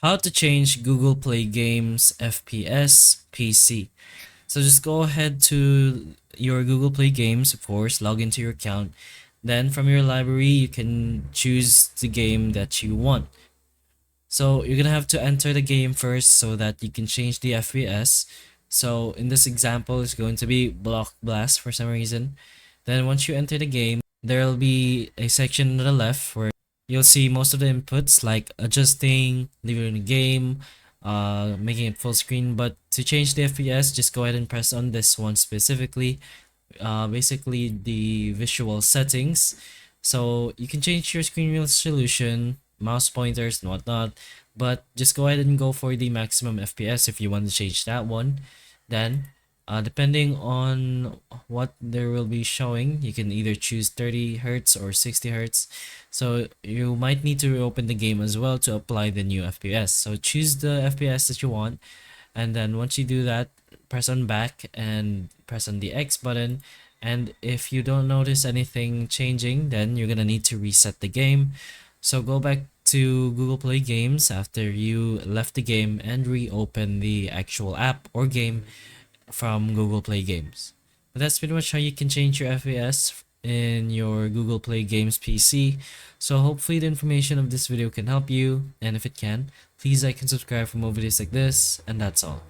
How to change Google Play Games FPS PC. So just go ahead to your Google Play Games, of course, log into your account. Then from your library, you can choose the game that you want. So you're gonna have to enter the game first so that you can change the FPS. So in this example, it's going to be Block Blast for some reason. Then once you enter the game, there'll be a section on the left where you'll see most of the inputs like adjusting, leaving the game, making it full screen. But to change the FPS, just go ahead and press on this one specifically. Basically the visual settings. So you can change your screen resolution, mouse pointers and whatnot, but just go ahead and go for the maximum FPS if you want to change that one. Then depending on what there will be showing, you can either choose 30 hertz or 60 hertz. So you might need to reopen the game as well to apply the new FPS. So choose the FPS that you want, and then once you do that, press on back and press on the X button. And if you don't notice anything changing, then you're gonna need to reset the game. So go back to Google Play Games after you left the game and reopen the actual app or game from Google Play Games. But that's pretty much how you can change your FPS in your Google Play Games PC. So hopefully the information of this video can help you, and if it can, please like and subscribe for more videos like this, and that's all.